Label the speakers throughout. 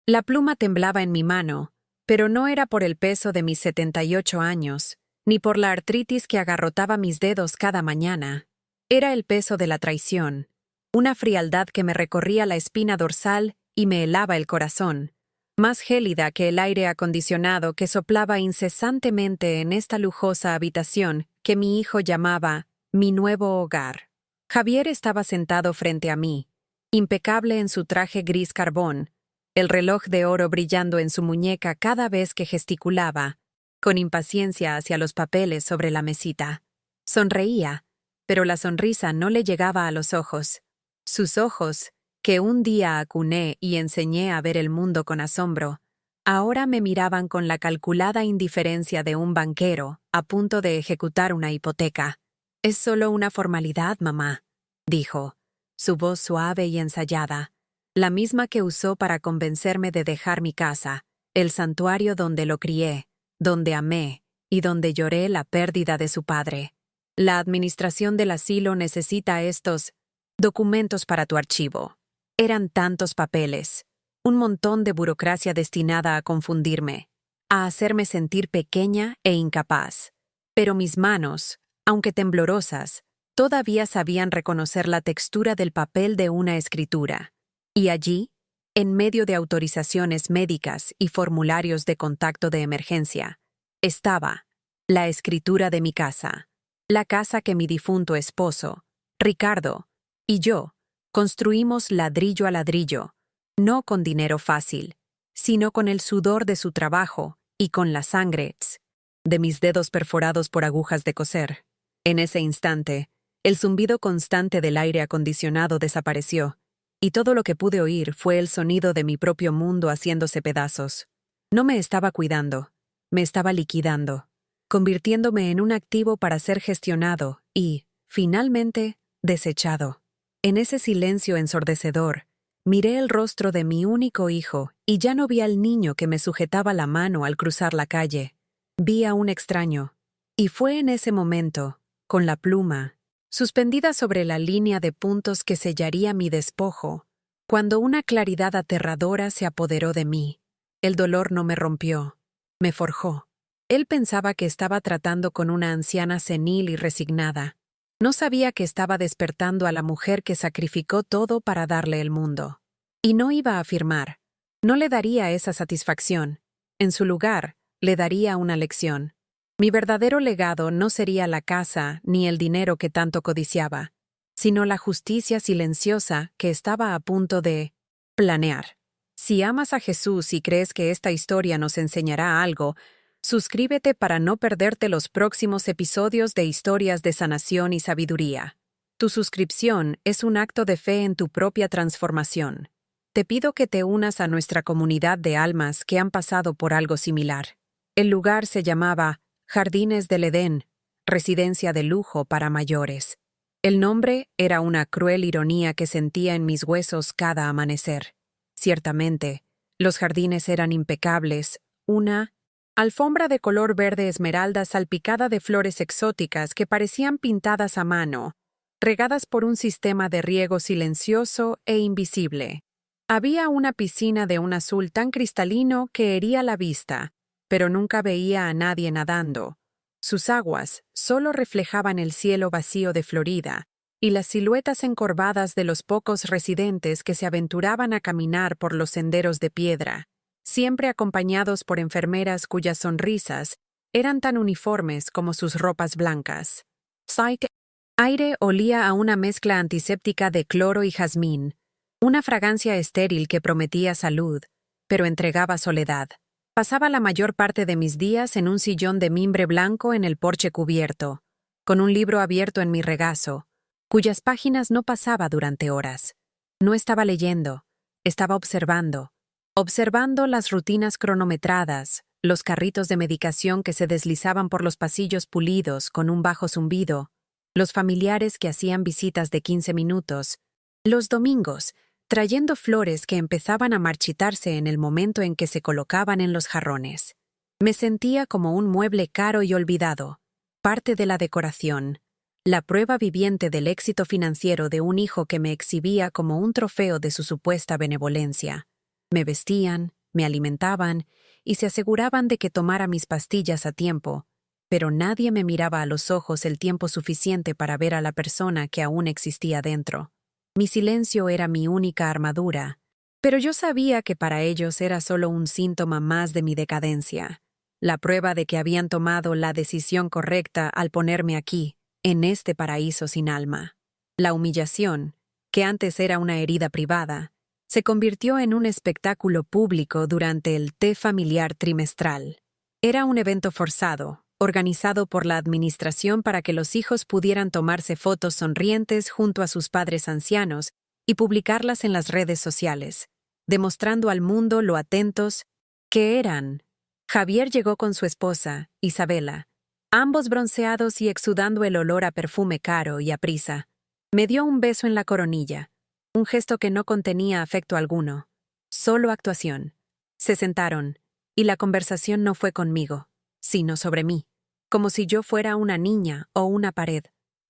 Speaker 1: La pluma temblaba en mi mano, pero no era por el peso de mis 78 años, ni por la artritis que agarrotaba mis dedos cada mañana. Era el peso de la traición, una frialdad que me recorría la espina dorsal y me helaba el corazón, más gélida que el aire acondicionado que soplaba incesantemente en esta lujosa habitación que mi hijo llamaba mi nuevo hogar. Javier estaba sentado frente a mí, impecable en su traje gris carbón, el reloj de oro brillando en su muñeca cada vez que gesticulaba, con impaciencia hacia los papeles sobre la mesita. Sonreía, pero la sonrisa no le llegaba a los ojos. Sus ojos, que un día acuné y enseñé a ver el mundo con asombro, ahora me miraban con la calculada indiferencia de un banquero a punto de ejecutar una hipoteca. «Es solo una formalidad, mamá», dijo, su voz suave y ensayada, la misma que usó para convencerme de dejar mi casa, el santuario donde lo crié, donde amé y donde lloré la pérdida de su padre. «La administración del asilo necesita estos documentos para tu archivo». Eran tantos papeles, un montón de burocracia destinada a confundirme, a hacerme sentir pequeña e incapaz. Pero mis manos, aunque temblorosas, todavía sabían reconocer la textura del papel de una escritura. Y allí, en medio de autorizaciones médicas y formularios de contacto de emergencia, estaba la escritura de mi casa, la casa que mi difunto esposo, Ricardo, y yo construimos ladrillo a ladrillo, no con dinero fácil, sino con el sudor de su trabajo y con la sangre de mis dedos perforados por agujas de coser. En ese instante, el zumbido constante del aire acondicionado desapareció, y todo lo que pude oír fue el sonido de mi propio mundo haciéndose pedazos. No me estaba cuidando, me estaba liquidando, convirtiéndome en un activo para ser gestionado y, finalmente, desechado. En ese silencio ensordecedor, miré el rostro de mi único hijo y ya no vi al niño que me sujetaba la mano al cruzar la calle. Vi a un extraño, y fue en ese momento, con la pluma, suspendida sobre la línea de puntos que sellaría mi despojo, cuando una claridad aterradora se apoderó de mí. El dolor no me rompió, me forjó. Él pensaba que estaba tratando con una anciana senil y resignada. No sabía que estaba despertando a la mujer que sacrificó todo para darle el mundo. Y no iba a afirmar. No le daría esa satisfacción. En su lugar, le daría una lección. Mi verdadero legado no sería la casa ni el dinero que tanto codiciaba, sino la justicia silenciosa que estaba a punto de planear. Si amas a Jesús y crees que esta historia nos enseñará algo, suscríbete para no perderte los próximos episodios de Historias de Sanación y Sabiduría. Tu suscripción es un acto de fe en tu propia transformación. Te pido que te unas a nuestra comunidad de almas que han pasado por algo similar. El lugar se llamaba Jardines del Edén, residencia de lujo para mayores. El nombre era una cruel ironía que sentía en mis huesos cada amanecer. Ciertamente, los jardines eran impecables, una alfombra de color verde esmeralda salpicada de flores exóticas que parecían pintadas a mano, regadas por un sistema de riego silencioso e invisible. Había una piscina de un azul tan cristalino que hería la vista, pero nunca veía a nadie nadando. Sus aguas solo reflejaban el cielo vacío de Florida y las siluetas encorvadas de los pocos residentes que se aventuraban a caminar por los senderos de piedra, siempre acompañados por enfermeras cuyas sonrisas eran tan uniformes como sus ropas blancas. Aire olía a una mezcla antiséptica de cloro y jazmín, una fragancia estéril que prometía salud, pero entregaba soledad. Pasaba la mayor parte de mis días en un sillón de mimbre blanco en el porche cubierto, con un libro abierto en mi regazo, cuyas páginas no pasaba durante horas. No estaba leyendo, estaba observando las rutinas cronometradas, los carritos de medicación que se deslizaban por los pasillos pulidos con un bajo zumbido, los familiares que hacían visitas de 15 minutos, los domingos, trayendo flores que empezaban a marchitarse en el momento en que se colocaban en los jarrones. Me sentía como un mueble caro y olvidado, parte de la decoración, la prueba viviente del éxito financiero de un hijo que me exhibía como un trofeo de su supuesta benevolencia. Me vestían, me alimentaban y se aseguraban de que tomara mis pastillas a tiempo, pero nadie me miraba a los ojos el tiempo suficiente para ver a la persona que aún existía dentro. Mi silencio era mi única armadura, pero yo sabía que para ellos era solo un síntoma más de mi decadencia, la prueba de que habían tomado la decisión correcta al ponerme aquí, en este paraíso sin alma. La humillación, que antes era una herida privada, se convirtió en un espectáculo público durante el té familiar trimestral. Era un evento forzado, organizado por la administración para que los hijos pudieran tomarse fotos sonrientes junto a sus padres ancianos y publicarlas en las redes sociales, demostrando al mundo lo atentos que eran. Javier llegó con su esposa, Isabela, ambos bronceados y exudando el olor a perfume caro y a prisa. Me dio un beso en la coronilla, un gesto que no contenía afecto alguno, solo actuación. Se sentaron, y la conversación no fue conmigo, sino sobre mí, como si yo fuera una niña o una pared.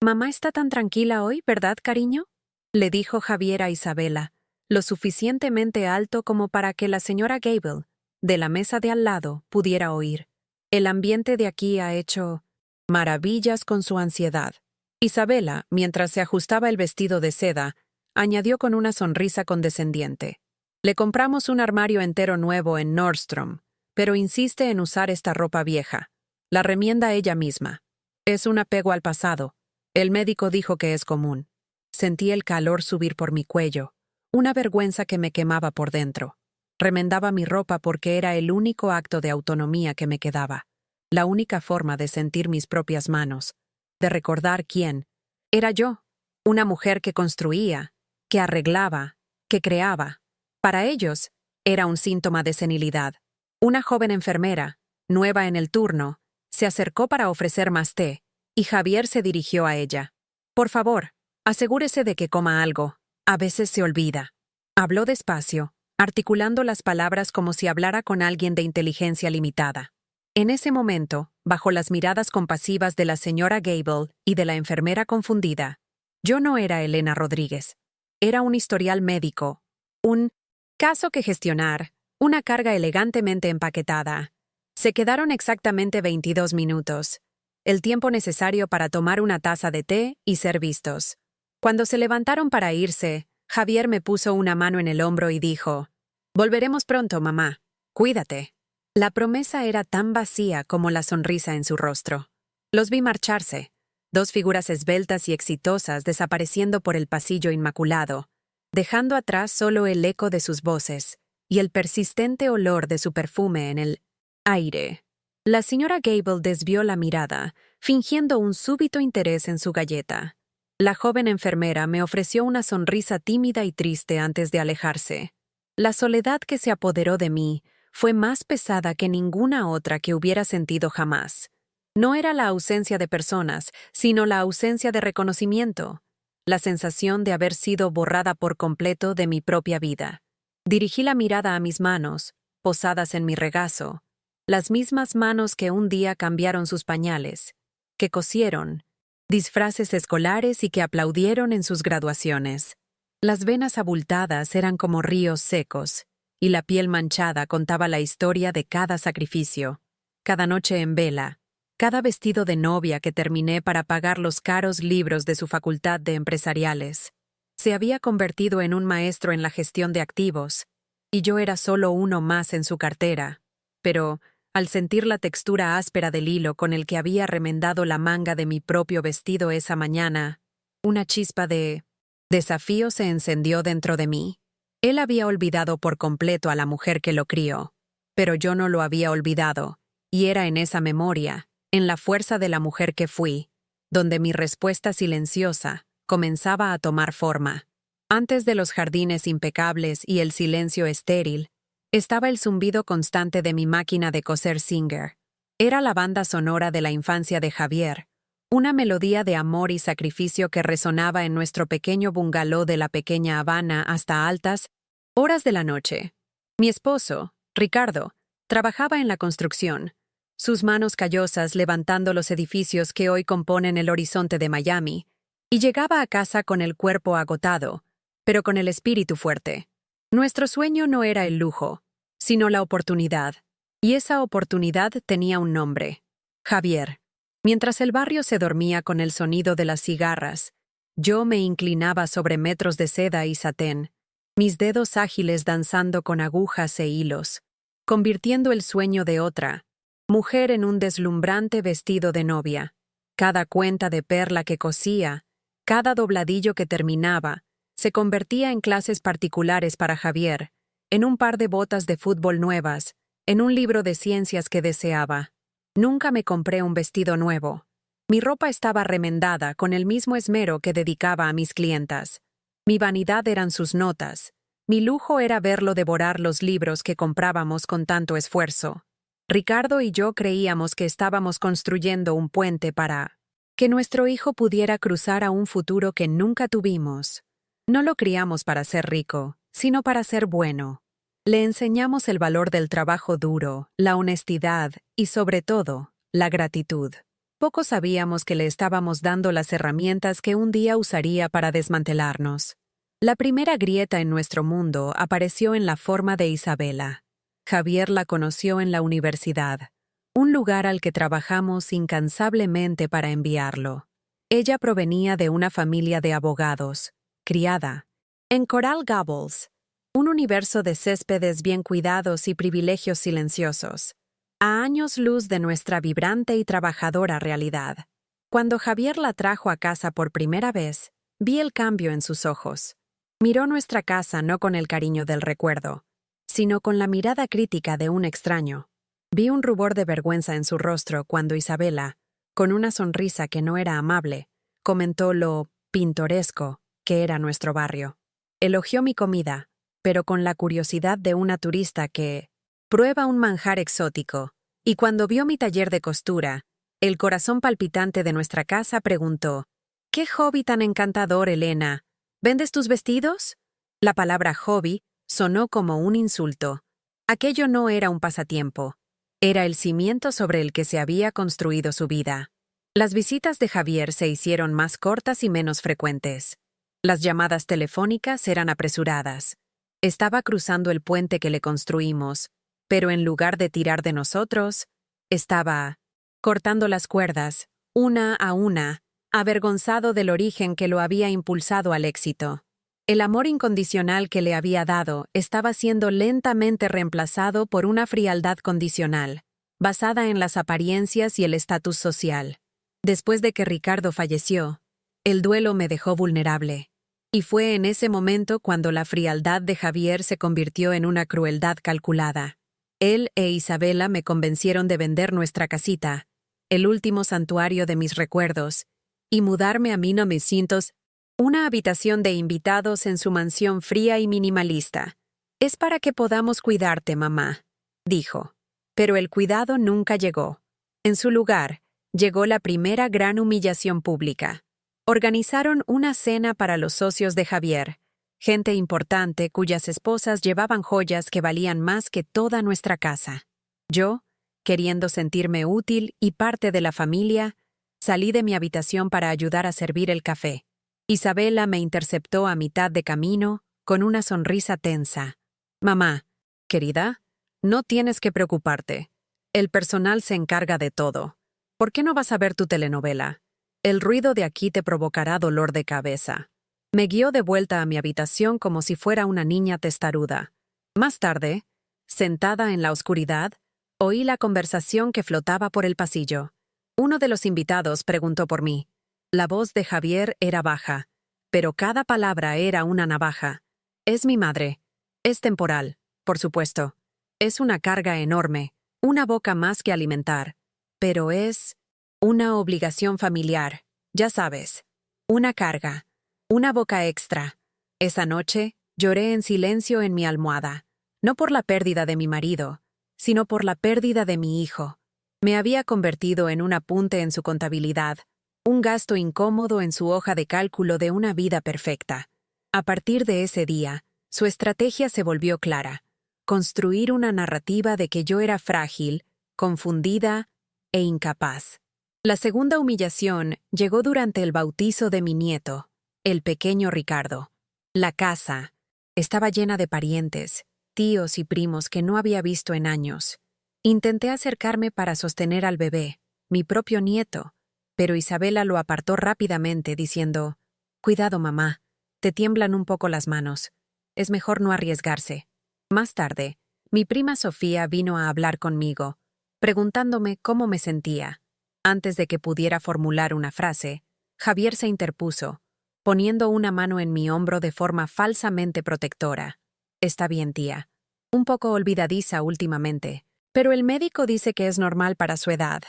Speaker 1: «Mamá está tan tranquila hoy, ¿verdad, cariño?», le dijo Javier a Isabela, lo suficientemente alto como para que la señora Gable, de la mesa de al lado, pudiera oír. El ambiente de aquí ha hecho maravillas con su ansiedad. Isabela, mientras se ajustaba el vestido de seda, añadió con una sonrisa condescendiente. «Le compramos un armario entero nuevo en Nordstrom, pero insiste en usar esta ropa vieja. La remienda ella misma. Es un apego al pasado. El médico dijo que es común». Sentí el calor subir por mi cuello, una vergüenza que me quemaba por dentro. Remendaba mi ropa porque era el único acto de autonomía que me quedaba, la única forma de sentir mis propias manos, de recordar quién era yo, una mujer que construía, que arreglaba, que creaba. Para ellos, era un síntoma de senilidad. Una joven enfermera, nueva en el turno, se acercó para ofrecer más té, y Javier se dirigió a ella. «Por favor, asegúrese de que coma algo. A veces se olvida». Habló despacio, articulando las palabras como si hablara con alguien de inteligencia limitada. En ese momento, bajo las miradas compasivas de la señora Gable y de la enfermera confundida, yo no era Elena Rodríguez. Era un historial médico, un caso que gestionar, una carga elegantemente empaquetada. Se quedaron exactamente 22 minutos, el tiempo necesario para tomar una taza de té y ser vistos. Cuando se levantaron para irse, Javier me puso una mano en el hombro y dijo: «Volveremos pronto, mamá. Cuídate». La promesa era tan vacía como la sonrisa en su rostro. Los vi marcharse, dos figuras esbeltas y exitosas desapareciendo por el pasillo inmaculado, dejando atrás solo el eco de sus voces y el persistente olor de su perfume en el aire. La señora Gable desvió la mirada, fingiendo un súbito interés en su galleta. La joven enfermera me ofreció una sonrisa tímida y triste antes de alejarse. La soledad que se apoderó de mí fue más pesada que ninguna otra que hubiera sentido jamás. No era la ausencia de personas, sino la ausencia de reconocimiento, la sensación de haber sido borrada por completo de mi propia vida. Dirigí la mirada a mis manos, posadas en mi regazo, las mismas manos que un día cambiaron sus pañales, que cosieron disfraces escolares y que aplaudieron en sus graduaciones. Las venas abultadas eran como ríos secos, y la piel manchada contaba la historia de cada sacrificio, cada noche en vela, cada vestido de novia que terminé para pagar los caros libros de su facultad de empresariales. Se había convertido en un maestro en la gestión de activos, y yo era solo uno más en su cartera, pero al sentir la textura áspera del hilo con el que había remendado la manga de mi propio vestido esa mañana, una chispa de desafío se encendió dentro de mí. Él había olvidado por completo a la mujer que lo crió, pero yo no lo había olvidado, y era en esa memoria, en la fuerza de la mujer que fui, donde mi respuesta silenciosa comenzaba a tomar forma. Antes de los jardines impecables y el silencio estéril, estaba el zumbido constante de mi máquina de coser Singer. Era la banda sonora de la infancia de Javier, una melodía de amor y sacrificio que resonaba en nuestro pequeño bungalow de la pequeña Habana hasta altas horas de la noche. Mi esposo, Ricardo, trabajaba en la construcción, sus manos callosas levantando los edificios que hoy componen el horizonte de Miami, y llegaba a casa con el cuerpo agotado, pero con el espíritu fuerte. Nuestro sueño no era el lujo, sino la oportunidad. Y esa oportunidad tenía un nombre: Javier. Mientras el barrio se dormía con el sonido de las cigarras, yo me inclinaba sobre metros de seda y satén, mis dedos ágiles danzando con agujas e hilos, convirtiendo el sueño de otra mujer en un deslumbrante vestido de novia. Cada cuenta de perla que cosía, cada dobladillo que terminaba, se convertía en clases particulares para Javier, en un par de botas de fútbol nuevas, en un libro de ciencias que deseaba. Nunca me compré un vestido nuevo. Mi ropa estaba remendada con el mismo esmero que dedicaba a mis clientas. Mi vanidad eran sus notas. Mi lujo era verlo devorar los libros que comprábamos con tanto esfuerzo. Ricardo y yo creíamos que estábamos construyendo un puente para que nuestro hijo pudiera cruzar a un futuro que nunca tuvimos. No lo criamos para ser rico, sino para ser bueno. Le enseñamos el valor del trabajo duro, la honestidad y, sobre todo, la gratitud. Poco sabíamos que le estábamos dando las herramientas que un día usaría para desmantelarnos. La primera grieta en nuestro mundo apareció en la forma de Isabela. Javier la conoció en la universidad, un lugar al que trabajamos incansablemente para enviarlo. Ella provenía de una familia de abogados, criada en Coral Gables, un universo de céspedes bien cuidados y privilegios silenciosos, a años luz de nuestra vibrante y trabajadora realidad. Cuando Javier la trajo a casa por primera vez, vi el cambio en sus ojos. Miró nuestra casa no con el cariño del recuerdo, sino con la mirada crítica de un extraño. Vi un rubor de vergüenza en su rostro cuando Isabela, con una sonrisa que no era amable, comentó lo pintoresco que era nuestro barrio. Elogió mi comida, pero con la curiosidad de una turista que prueba un manjar exótico, y cuando vio mi taller de costura, el corazón palpitante de nuestra casa preguntó: «¿Qué hobby tan encantador, Elena? ¿Vendes tus vestidos?». La palabra hobby sonó como un insulto. Aquello no era un pasatiempo. Era el cimiento sobre el que se había construido su vida. Las visitas de Javier se hicieron más cortas y menos frecuentes. Las llamadas telefónicas eran apresuradas. Estaba cruzando el puente que le construimos, pero en lugar de tirar de nosotros, estaba cortando las cuerdas, una a una, avergonzado del origen que lo había impulsado al éxito. El amor incondicional que le había dado estaba siendo lentamente reemplazado por una frialdad condicional, basada en las apariencias y el estatus social. Después de que Ricardo falleció, el duelo me dejó vulnerable. Y fue en ese momento cuando la frialdad de Javier se convirtió en una crueldad calculada. Él e Isabela me convencieron de vender nuestra casita, el último santuario de mis recuerdos, y mudarme a 1900, una habitación de invitados en su mansión fría y minimalista. «Es para que podamos cuidarte, mamá», dijo. Pero el cuidado nunca llegó. En su lugar, llegó la primera gran humillación pública. Organizaron una cena para los socios de Javier, gente importante cuyas esposas llevaban joyas que valían más que toda nuestra casa. Yo, queriendo sentirme útil y parte de la familia, salí de mi habitación para ayudar a servir el café. Isabela me interceptó a mitad de camino con una sonrisa tensa. «Mamá, querida, no tienes que preocuparte. El personal se encarga de todo. ¿Por qué no vas a ver tu telenovela? El ruido de aquí te provocará dolor de cabeza». Me guió de vuelta a mi habitación como si fuera una niña testaruda. Más tarde, sentada en la oscuridad, oí la conversación que flotaba por el pasillo. Uno de los invitados preguntó por mí. La voz de Javier era baja, pero cada palabra era una navaja. «Es mi madre. Es temporal, por supuesto. Es una carga enorme, una boca más que alimentar. Pero es una obligación familiar, ya sabes. Una carga. Una boca extra». Esa noche, lloré en silencio en mi almohada, no por la pérdida de mi marido, sino por la pérdida de mi hijo. Me había convertido en un apunte en su contabilidad, un gasto incómodo en su hoja de cálculo de una vida perfecta. A partir de ese día, su estrategia se volvió clara: construir una narrativa de que yo era frágil, confundida e incapaz. La segunda humillación llegó durante el bautizo de mi nieto, el pequeño Ricardo. La casa estaba llena de parientes, tíos y primos que no había visto en años. Intenté acercarme para sostener al bebé, mi propio nieto, pero Isabela lo apartó rápidamente diciendo: «Cuidado, mamá, te tiemblan un poco las manos. Es mejor no arriesgarse». Más tarde, mi prima Sofía vino a hablar conmigo, preguntándome cómo me sentía. Antes de que pudiera formular una frase, Javier se interpuso, poniendo una mano en mi hombro de forma falsamente protectora. «Está bien, tía. Un poco olvidadiza últimamente, pero el médico dice que es normal para su edad.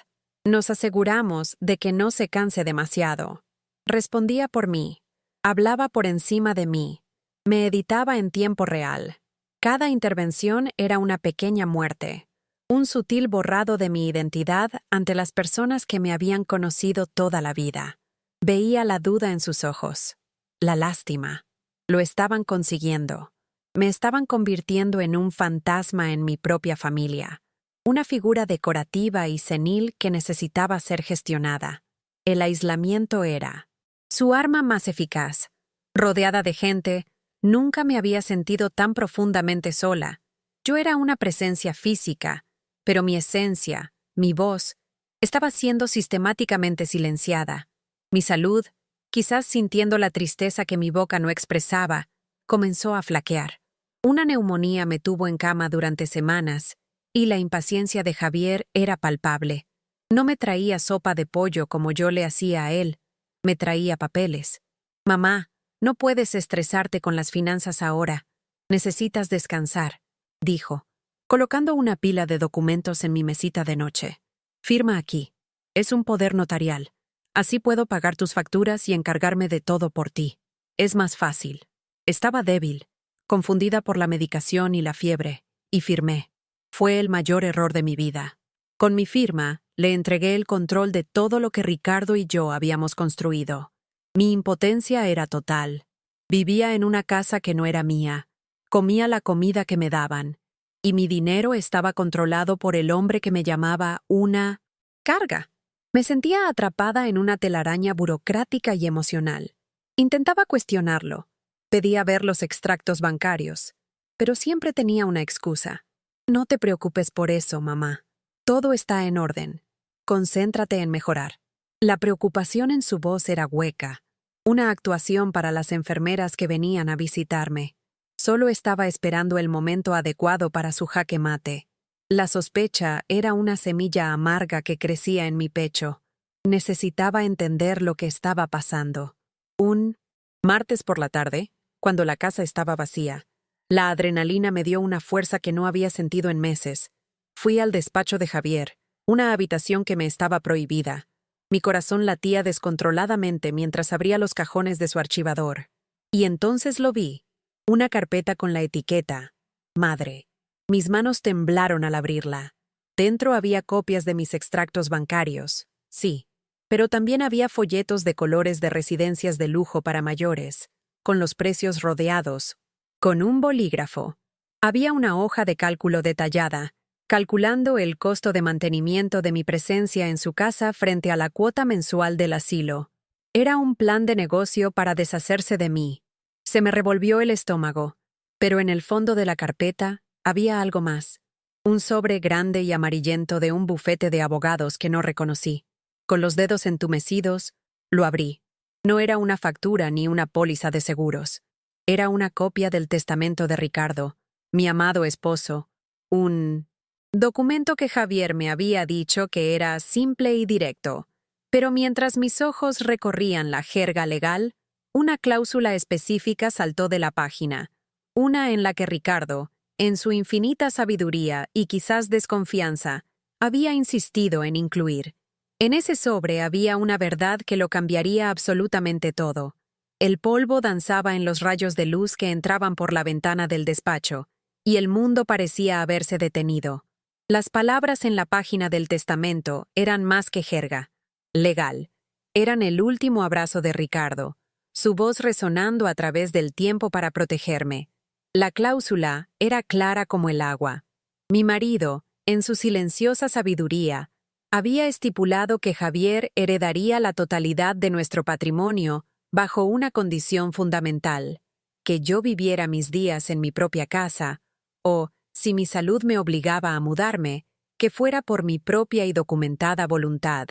Speaker 1: Nos aseguramos de que no se canse demasiado». Respondía por mí. Hablaba por encima de mí. Me editaba en tiempo real. Cada intervención era una pequeña muerte, un sutil borrado de mi identidad ante las personas que me habían conocido toda la vida. Veía la duda en sus ojos, la lástima. Lo estaban consiguiendo. Me estaban convirtiendo en un fantasma en mi propia familia, una figura decorativa y senil que necesitaba ser gestionada. El aislamiento era su arma más eficaz. Rodeada de gente, nunca me había sentido tan profundamente sola. Yo era una presencia física, pero mi esencia, mi voz, estaba siendo sistemáticamente silenciada. Mi salud, quizás sintiendo la tristeza que mi boca no expresaba, comenzó a flaquear. Una neumonía me tuvo en cama durante semanas, y la impaciencia de Javier era palpable. No me traía sopa de pollo como yo le hacía a él, me traía papeles. «Mamá, no puedes estresarte con las finanzas ahora. Necesitas descansar», dijo, colocando una pila de documentos en mi mesita de noche. «Firma aquí. Es un poder notarial. Así puedo pagar tus facturas y encargarme de todo por ti. Es más fácil». Estaba débil, confundida por la medicación y la fiebre, y firmé. Fue el mayor error de mi vida. Con mi firma, le entregué el control de todo lo que Ricardo y yo habíamos construido. Mi impotencia era total. Vivía en una casa que no era mía. Comía la comida que me daban. Y mi dinero estaba controlado por el hombre que me llamaba una carga. Me sentía atrapada en una telaraña burocrática y emocional. Intentaba cuestionarlo. Pedía ver los extractos bancarios. Pero siempre tenía una excusa. «No te preocupes por eso, mamá. Todo está en orden. Concéntrate en mejorar». La preocupación en su voz era hueca, una actuación para las enfermeras que venían a visitarme. Solo estaba esperando el momento adecuado para su jaque mate. La sospecha era una semilla amarga que crecía en mi pecho. Necesitaba entender lo que estaba pasando. Un martes por la tarde, cuando la casa estaba vacía, la adrenalina me dio una fuerza que no había sentido en meses. Fui al despacho de Javier, una habitación que me estaba prohibida. Mi corazón latía descontroladamente mientras abría los cajones de su archivador. Y entonces lo vi, una carpeta con la etiqueta «Madre». Mis manos temblaron al abrirla. Dentro había copias de mis extractos bancarios, sí, pero también había folletos de colores de residencias de lujo para mayores, con los precios rodeados, con un bolígrafo. Había una hoja de cálculo detallada, calculando el costo de mantenimiento de mi presencia en su casa frente a la cuota mensual del asilo. Era un plan de negocio para deshacerse de mí. Se me revolvió el estómago, pero en el fondo de la carpeta había algo más. Un sobre grande y amarillento de un bufete de abogados que no reconocí. Con los dedos entumecidos, lo abrí. No era una factura ni una póliza de seguros. Era una copia del testamento de Ricardo, mi amado esposo, un documento que Javier me había dicho que era simple y directo. Pero mientras mis ojos recorrían la jerga legal, una cláusula específica saltó de la página, una en la que Ricardo, en su infinita sabiduría y quizás desconfianza, había insistido en incluir. En ese sobre había una verdad que lo cambiaría absolutamente todo. El polvo danzaba en los rayos de luz que entraban por la ventana del despacho, y el mundo parecía haberse detenido. Las palabras en la página del testamento eran más que jerga. Legal. Eran el último abrazo de Ricardo, su voz resonando a través del tiempo para protegerme. La cláusula era clara como el agua. Mi marido, en su silenciosa sabiduría, había estipulado que Javier heredaría la totalidad de nuestro patrimonio bajo una condición fundamental: que yo viviera mis días en mi propia casa, o, si mi salud me obligaba a mudarme, que fuera por mi propia y documentada voluntad.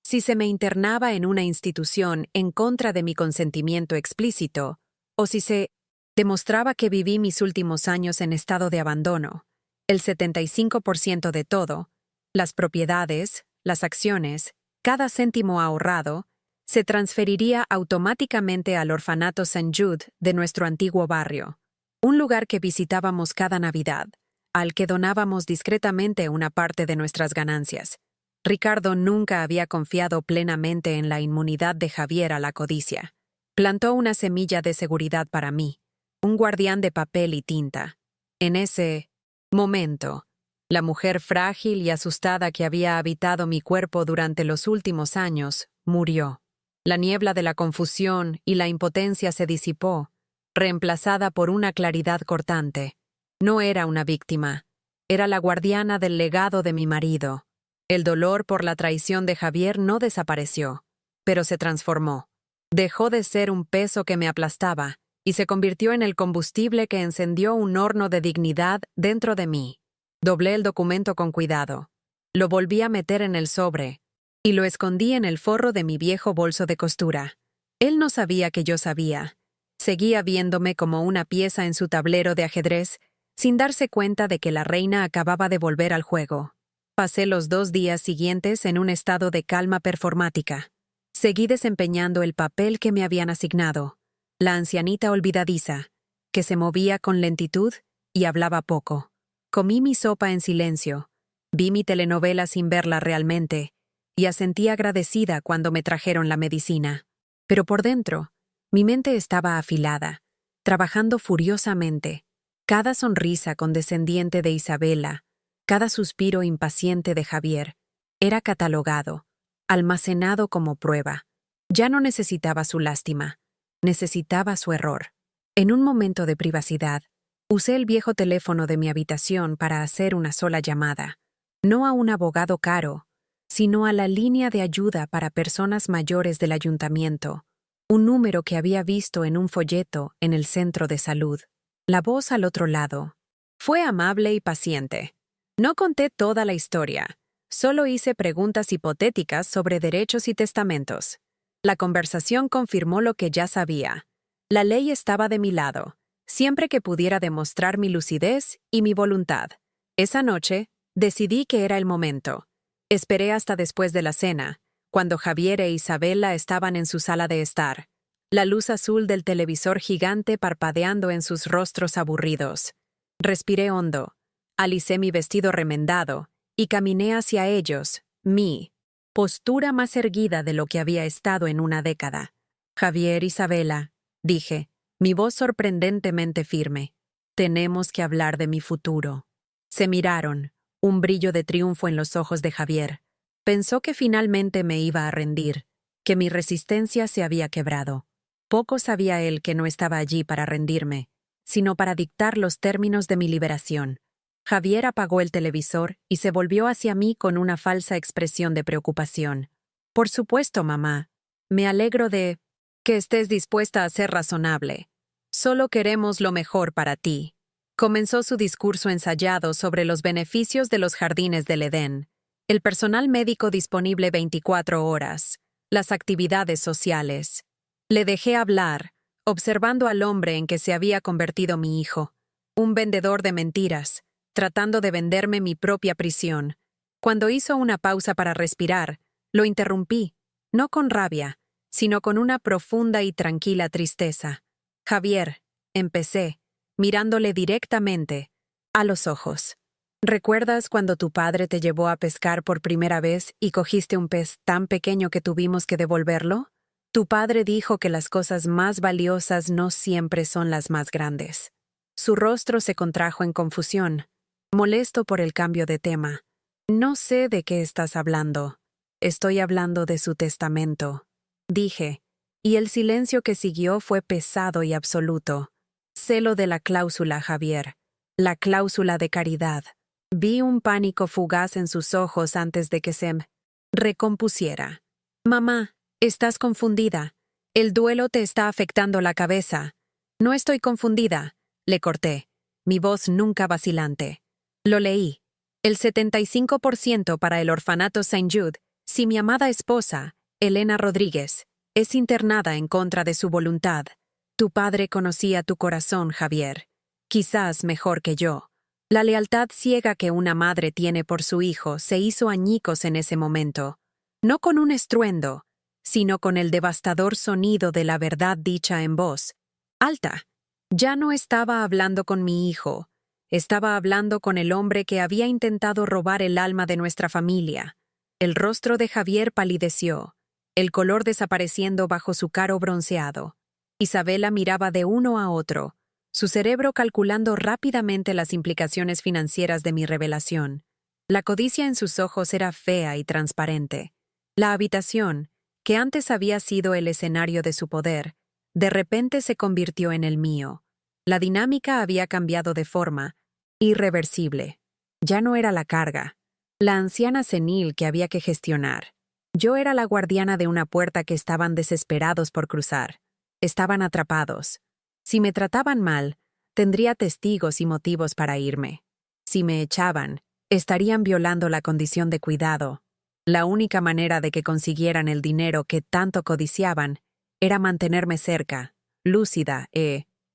Speaker 1: Si se me internaba en una institución en contra de mi consentimiento explícito, o si se demostraba que viví mis últimos años en estado de abandono, el 75% de todo, las propiedades, las acciones, cada céntimo ahorrado, se transferiría automáticamente al orfanato St. Jude de nuestro antiguo barrio, un lugar que visitábamos cada Navidad, al que donábamos discretamente una parte de nuestras ganancias. Ricardo nunca había confiado plenamente en la inmunidad de Javier a la codicia. Plantó una semilla de seguridad para mí, un guardián de papel y tinta. En ese momento, la mujer frágil y asustada que había habitado mi cuerpo durante los últimos años murió. La niebla de la confusión y la impotencia se disipó, reemplazada por una claridad cortante. No era una víctima, era la guardiana del legado de mi marido. El dolor por la traición de Javier no desapareció, pero se transformó. Dejó de ser un peso que me aplastaba y se convirtió en el combustible que encendió un horno de dignidad dentro de mí. Doblé el documento con cuidado. Lo volví a meter en el sobre y lo escondí en el forro de mi viejo bolso de costura. Él no sabía que yo sabía. Seguía viéndome como una pieza en su tablero de ajedrez, sin darse cuenta de que la reina acababa de volver al juego. Pasé los 2 días siguientes en un estado de calma performática. Seguí desempeñando el papel que me habían asignado, la ancianita olvidadiza, que se movía con lentitud y hablaba poco. Comí mi sopa en silencio, vi mi telenovela sin verla realmente, y asentí agradecida cuando me trajeron la medicina. Pero por dentro, mi mente estaba afilada, trabajando furiosamente. Cada sonrisa condescendiente de Isabela, cada suspiro impaciente de Javier, era catalogado, almacenado como prueba. Ya no necesitaba su lástima, necesitaba su error. En un momento de privacidad, usé el viejo teléfono de mi habitación para hacer una sola llamada, no a un abogado caro, sino a la línea de ayuda para personas mayores del ayuntamiento, un número que había visto en un folleto en el centro de salud. La voz al otro lado fue amable y paciente. No conté toda la historia, solo hice preguntas hipotéticas sobre derechos y testamentos. La conversación confirmó lo que ya sabía. La ley estaba de mi lado, siempre que pudiera demostrar mi lucidez y mi voluntad. Esa noche, decidí que era el momento. Esperé hasta después de la cena, cuando Javier e Isabela estaban en su sala de estar, la luz azul del televisor gigante parpadeando en sus rostros aburridos. Respiré hondo, alicé mi vestido remendado y caminé hacia ellos, mi postura más erguida de lo que había estado en una década. Javier, Isabela, dije, mi voz sorprendentemente firme. Tenemos que hablar de mi futuro. Se miraron, un brillo de triunfo en los ojos de Javier. Pensó que finalmente me iba a rendir, que mi resistencia se había quebrado. Poco sabía él que no estaba allí para rendirme, sino para dictar los términos de mi liberación. Javier apagó el televisor y se volvió hacia mí con una falsa expresión de preocupación. Por supuesto, mamá. Me alegro de que estés dispuesta a ser razonable. Solo queremos lo mejor para ti. Comenzó su discurso ensayado sobre los beneficios de los jardines del Edén, el personal médico disponible 24 horas, las actividades sociales. Le dejé hablar, observando al hombre en que se había convertido mi hijo, un vendedor de mentiras, tratando de venderme mi propia prisión. Cuando hizo una pausa para respirar, lo interrumpí, no con rabia, sino con una profunda y tranquila tristeza. Javier, empecé, mirándole directamente a los ojos. ¿Recuerdas cuando tu padre te llevó a pescar por primera vez y cogiste un pez tan pequeño que tuvimos que devolverlo? Tu padre dijo que las cosas más valiosas no siempre son las más grandes. Su rostro se contrajo en confusión, molesto por el cambio de tema. No sé de qué estás hablando. Estoy hablando de su testamento, dije, y el silencio que siguió fue pesado y absoluto. Sé lo de la cláusula, Javier, la cláusula de caridad. Vi un pánico fugaz en sus ojos antes de que se recompusiera. Mamá, estás confundida. El duelo te está afectando la cabeza. No estoy confundida, le corté. mi voz nunca vacilante. Lo leí. El 75% para el orfanato St. Jude, si mi amada esposa, Elena Rodríguez, es internada en contra de su voluntad. Tu padre conocía tu corazón, Javier. Quizás mejor que yo. La lealtad ciega que una madre tiene por su hijo se hizo añicos en ese momento. No con un estruendo, sino con el devastador sonido de la verdad dicha en voz alta. Ya no estaba hablando con mi hijo. Estaba hablando con el hombre que había intentado robar el alma de nuestra familia. El rostro de Javier palideció, el color desapareciendo bajo su caro bronceado. Isabela miraba de uno a otro, su cerebro calculando rápidamente las implicaciones financieras de mi revelación. La codicia en sus ojos era fea y transparente. La habitación, que antes había sido el escenario de su poder, de repente se convirtió en el mío. La dinámica había cambiado de forma, irreversible. Ya no era la carga, la anciana senil que había que gestionar. Yo era la guardiana de una puerta que estaban desesperados por cruzar. Estaban atrapados. Si me trataban mal, tendría testigos y motivos para irme. Si me echaban, estarían violando la condición de cuidado. La única manera de que consiguieran el dinero que tanto codiciaban era mantenerme cerca, lúcida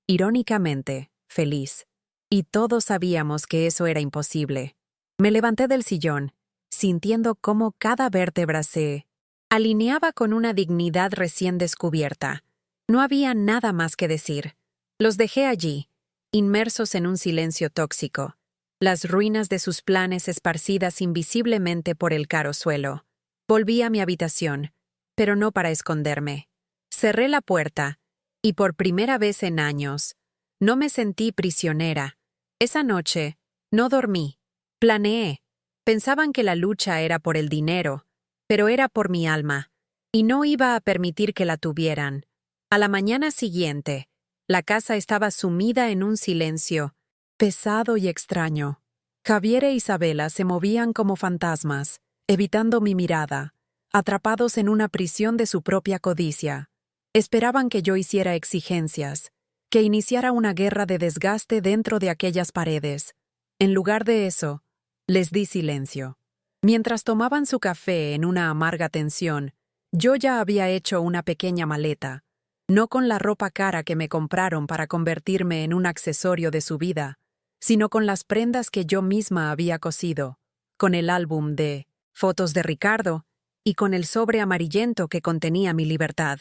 Speaker 1: irónicamente, feliz. Y todos sabíamos que eso era imposible. Me levanté del sillón, sintiendo cómo cada vértebra se alineaba con una dignidad recién descubierta. No había nada más que decir. Los dejé allí, inmersos en un silencio tóxico, las ruinas de sus planes esparcidas invisiblemente por el caro suelo. Volví a mi habitación, pero no para esconderme. Cerré la puerta, y por primera vez en años, no me sentí prisionera. Esa noche, no dormí. Planeé. Pensaban que la lucha era por el dinero, pero era por mi alma, y no iba a permitir que la tuvieran. A la mañana siguiente, la casa estaba sumida en un silencio, pesado y extraño. Javier e Isabela se movían como fantasmas, evitando mi mirada, atrapados en una prisión de su propia codicia. Esperaban que yo hiciera exigencias, que iniciara una guerra de desgaste dentro de aquellas paredes. En lugar de eso, les di silencio. Mientras tomaban su café en una amarga tensión, yo ya había hecho una pequeña maleta, no con la ropa cara que me compraron para convertirme en un accesorio de su vida, sino con las prendas que yo misma había cosido, con el álbum de fotos de Ricardo y con el sobre amarillento que contenía mi libertad.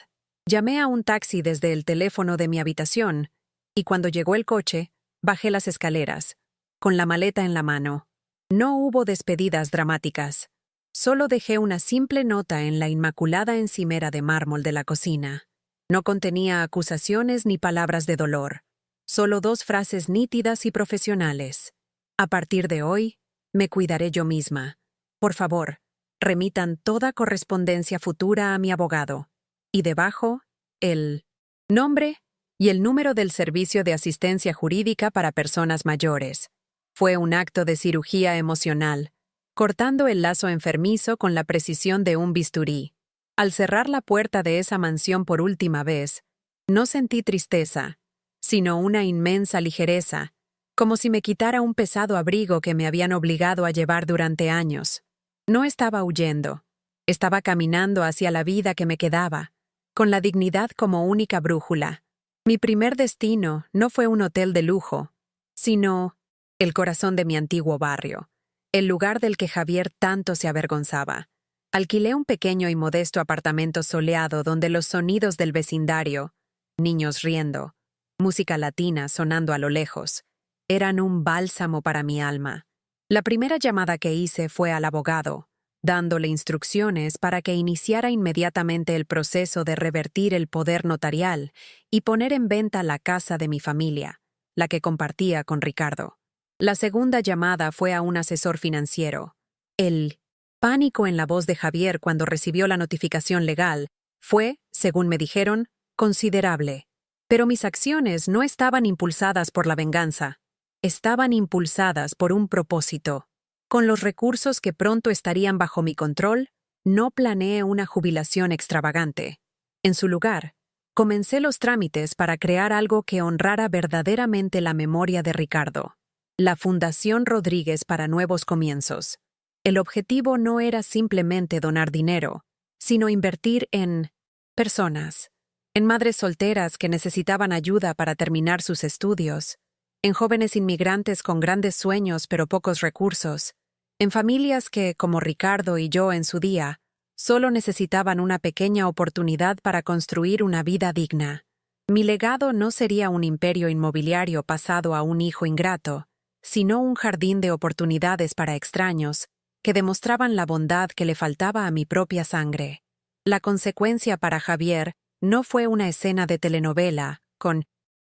Speaker 1: Llamé a un taxi desde el teléfono de mi habitación, y cuando llegó el coche, bajé las escaleras, con la maleta en la mano. No hubo despedidas dramáticas. Solo dejé una simple nota en la inmaculada encimera de mármol de la cocina. No contenía acusaciones ni palabras de dolor, solo 2 frases nítidas y profesionales. A partir de hoy, me cuidaré yo misma. Por favor, remitan toda correspondencia futura a mi abogado. Y debajo, el nombre y el número del Servicio de Asistencia Jurídica para Personas Mayores. Fue un acto de cirugía emocional, cortando el lazo enfermizo con la precisión de un bisturí. Al cerrar la puerta de esa mansión por última vez, no sentí tristeza, sino una inmensa ligereza, como si me quitara un pesado abrigo que me habían obligado a llevar durante años. No estaba huyendo, estaba caminando hacia la vida que me quedaba, con la dignidad como única brújula. Mi primer destino no fue un hotel de lujo, sino el corazón de mi antiguo barrio, el lugar del que Javier tanto se avergonzaba. Alquilé un pequeño y modesto apartamento soleado donde los sonidos del vecindario, niños riendo, música latina sonando a lo lejos, eran un bálsamo para mi alma. La primera llamada que hice fue al abogado, dándole instrucciones para que iniciara inmediatamente el proceso de revertir el poder notarial y poner en venta la casa de mi familia, la que compartía con Ricardo. La segunda llamada fue a un asesor financiero. El pánico en la voz de Javier cuando recibió la notificación legal fue, según me dijeron, considerable. Pero mis acciones no estaban impulsadas por la venganza. Estaban impulsadas por un propósito. Con los recursos que pronto estarían bajo mi control, no planeé una jubilación extravagante. En su lugar, Comencé los trámites para crear algo que honrara verdaderamente la memoria de Ricardo. La Fundación Rodríguez para Nuevos Comienzos. El objetivo no era simplemente donar dinero, sino invertir en personas, en madres solteras que necesitaban ayuda para terminar sus estudios, en jóvenes inmigrantes con grandes sueños pero pocos recursos, en familias que, como Ricardo y yo en su día, solo necesitaban una pequeña oportunidad para construir una vida digna. Mi legado no sería un imperio inmobiliario pasado a un hijo ingrato, sino un jardín de oportunidades para extraños que demostraban la bondad que le faltaba a mi propia sangre. La consecuencia para Javier no fue una escena de telenovela, con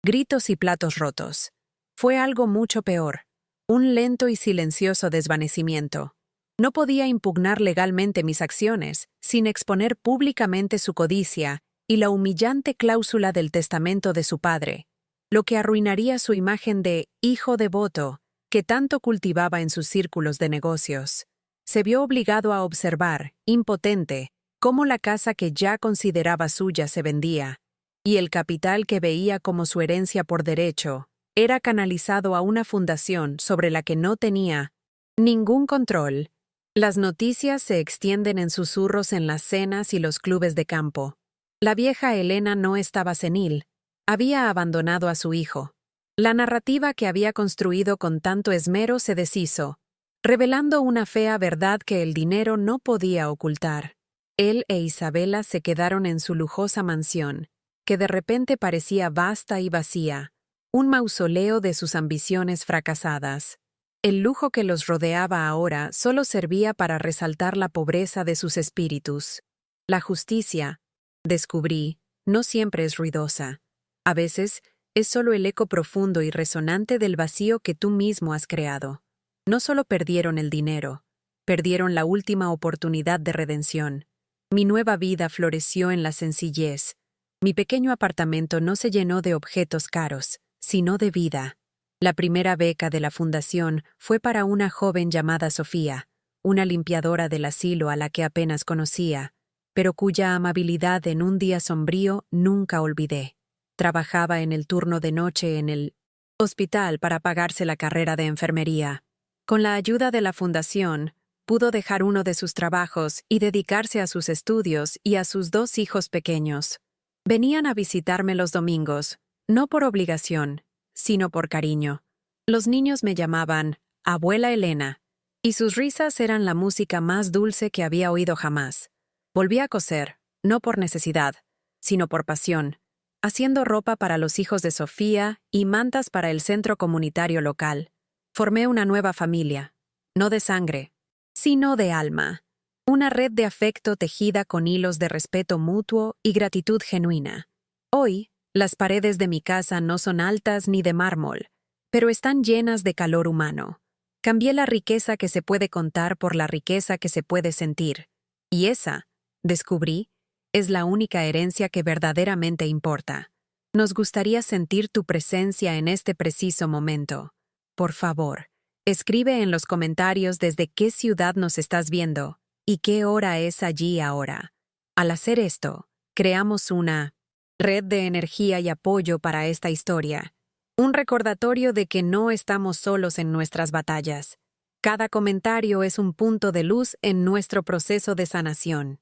Speaker 1: gritos y platos rotos. Fue algo mucho peor, un lento y silencioso desvanecimiento. No podía impugnar legalmente mis acciones sin exponer públicamente su codicia y la humillante cláusula del testamento de su padre, lo que arruinaría su imagen de hijo devoto que tanto cultivaba en sus círculos de negocios. Se vio obligado a observar, impotente, cómo la casa que ya consideraba suya se vendía, y el capital que veía como su herencia por derecho era canalizado a una fundación sobre la que no tenía ningún control. Las noticias se extienden en susurros en las cenas y los clubes de campo. La vieja Elena no estaba senil, había abandonado a su hijo. La narrativa que había construido con tanto esmero se deshizo, revelando una fea verdad que el dinero no podía ocultar. Él e Isabela se quedaron en su lujosa mansión, que de repente parecía vasta y vacía, un mausoleo de sus ambiciones fracasadas. El lujo que los rodeaba ahora solo servía para resaltar la pobreza de sus espíritus. La justicia, descubrí, no siempre es ruidosa. A veces, es solo el eco profundo y resonante del vacío que tú mismo has creado. No solo perdieron el dinero, perdieron la última oportunidad de redención. Mi nueva vida floreció en la sencillez. Mi pequeño apartamento no se llenó de objetos caros, sino de vida. La primera beca de la fundación fue para una joven llamada Sofía, una limpiadora del asilo a la que apenas conocía, pero cuya amabilidad en un día sombrío nunca olvidé. Trabajaba en el turno de noche en el hospital para pagarse la carrera de enfermería. Con la ayuda de la fundación, pudo dejar uno de sus trabajos y dedicarse a sus estudios y a sus 2 hijos pequeños. Venían a visitarme los domingos, no por obligación, sino por cariño. Los niños me llamaban Abuela Elena, y sus risas eran la música más dulce que había oído jamás. Volví a coser, no por necesidad, sino por pasión, haciendo ropa para los hijos de Sofía y mantas para el centro comunitario local. Formé una nueva familia, no de sangre, sino de alma. Una red de afecto tejida con hilos de respeto mutuo y gratitud genuina. Hoy, las paredes de mi casa no son altas ni de mármol, pero están llenas de calor humano. Cambié la riqueza que se puede contar por la riqueza que se puede sentir. Y esa, descubrí, es la única herencia que verdaderamente importa. Nos gustaría sentir tu presencia en este preciso momento. Por favor, escribe en los comentarios desde qué ciudad nos estás viendo y qué hora es allí ahora. Al hacer esto, creamos una red de energía y apoyo para esta historia. Un recordatorio de que no estamos solos en nuestras batallas. Cada comentario es un punto de luz en nuestro proceso de sanación.